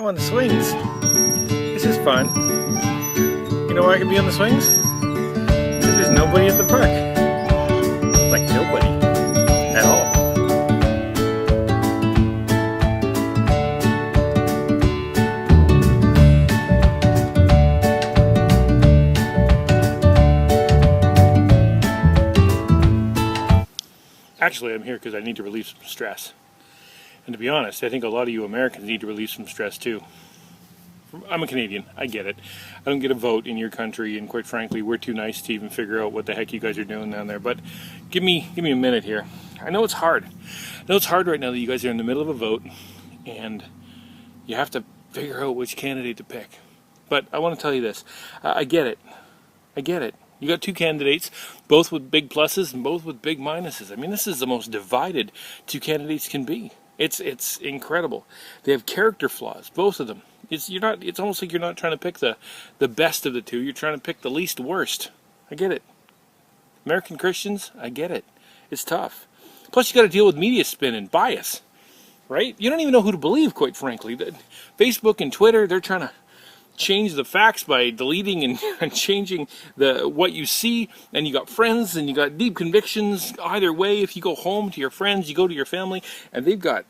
I'm on the swings. This is fun. You know where I can be on the swings? Because there's nobody at the park. Like nobody. At all. Actually, I'm here because I need to relieve some stress. And to be honest, I think a lot of you Americans need to relieve some stress too. I'm a Canadian, I get it. I don't get a vote in your country, and quite frankly, we're too nice to even figure out what the heck you guys are doing down there. But give me a minute here. I know it's hard. I know it's hard right now that you guys are in the middle of a vote, and you have to figure out which candidate to pick. But I want to tell you this. I get it. I get it. You got two candidates, both with big pluses and both with big minuses. I mean, this is the most divided two candidates can be. It's incredible. They have character flaws, both of them. It's almost like you're not trying to pick the best of the two. You're trying to pick the least worst. I get it. American Christians, I get it. It's tough. Plus, you got to deal with media spin and bias, right? You don't even know who to believe, quite frankly. Facebook and Twitter, they're trying to change the facts by deleting and changing what you see, and you got friends and you got deep convictions either way. If you go home to your friends, you go to your family, and they've got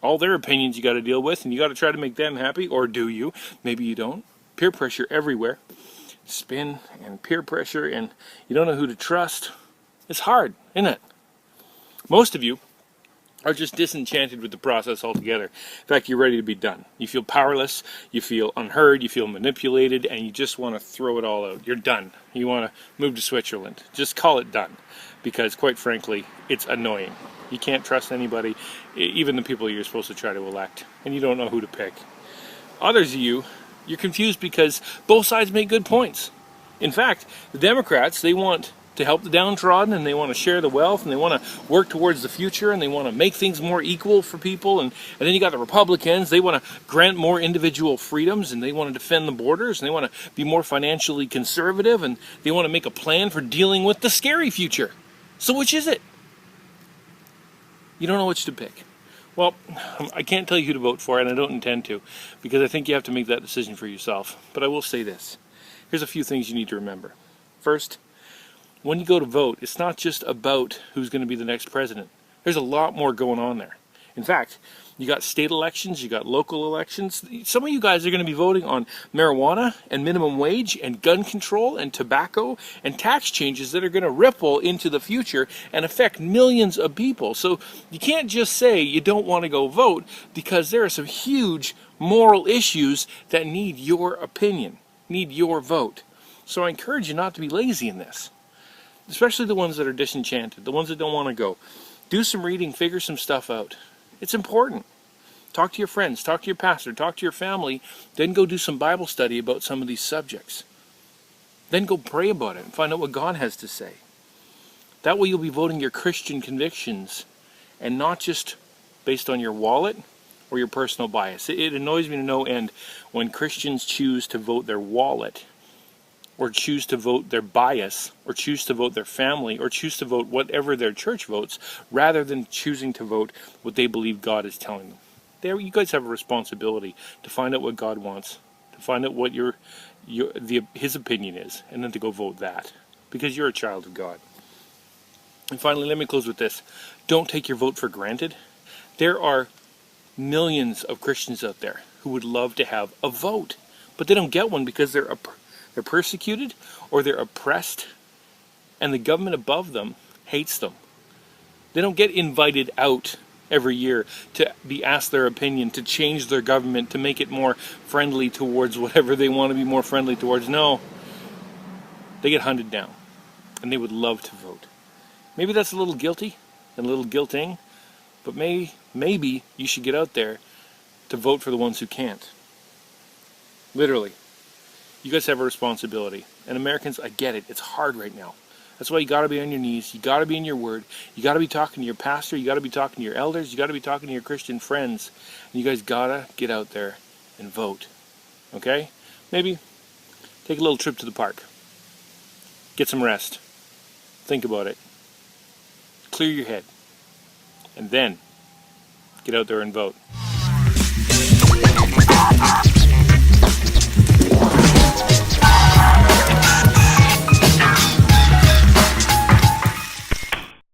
all their opinions you got to deal with, and you got to try to make them happy, or do you? Maybe you don't. Peer pressure everywhere. Spin and peer pressure, and you don't know who to trust. It's hard, isn't it? Most of you are just disenchanted with the process altogether. In fact, you're ready to be done. You feel powerless, you feel unheard, you feel manipulated, and you just want to throw it all out. You're done. You want to move to Switzerland. Just call it done. Because, quite frankly, it's annoying. You can't trust anybody, even the people you're supposed to try to elect, and you don't know who to pick. Others of you're confused because both sides make good points. In fact, the Democrats, they want to help the downtrodden, and they want to share the wealth, and they want to work towards the future, and they want to make things more equal for people, and then you got the Republicans, they want to grant more individual freedoms, and they want to defend the borders, and they want to be more financially conservative, and they want to make a plan for dealing with the scary future. So which is it? You don't know which to pick. Well, I can't tell you who to vote for, and I don't intend to, because I think you have to make that decision for yourself. But I will say this. Here's a few things you need to remember. First, when you go to vote, it's not just about who's going to be the next president. There's a lot more going on there. In fact, you got state elections, you got local elections. Some of you guys are going to be voting on marijuana and minimum wage and gun control and tobacco and tax changes that are going to ripple into the future and affect millions of people. So you can't just say you don't want to go vote, because there are some huge moral issues that need your opinion, need your vote. So I encourage you not to be lazy in this. Especially the ones that are disenchanted, the ones that don't want to go. Do some reading, figure some stuff out. It's important. Talk to your friends, talk to your pastor, talk to your family, then go do some Bible study about some of these subjects. Then go pray about it and find out what God has to say. That way you'll be voting your Christian convictions and not just based on your wallet or your personal bias. It annoys me to no end when Christians choose to vote their wallet, or choose to vote their bias, or choose to vote their family, or choose to vote whatever their church votes, rather than choosing to vote what they believe God is telling them. You guys have a responsibility to find out what God wants, to find out what His opinion is, and then to go vote that, because you're a child of God. And finally, let me close with this. Don't take your vote for granted. There are millions of Christians out there who would love to have a vote, but they don't get one because they're persecuted, or they're oppressed, and the government above them hates them. They don't get invited out every year to be asked their opinion, to change their government, to make it more friendly towards whatever they want to be more friendly towards. No. They get hunted down, and they would love to vote. Maybe that's a little guilty and a little guilting, but maybe you should get out there to vote for the ones who can't. Literally. You guys have a responsibility. And Americans, I get it. It's hard right now. That's why you got to be on your knees. You got to be in your word. You got to be talking to your pastor. You got to be talking to your elders. You got to be talking to your Christian friends. And you guys got to get out there and vote. Okay? Maybe take a little trip to the park. Get some rest. Think about it. Clear your head. And then get out there and vote. Bye.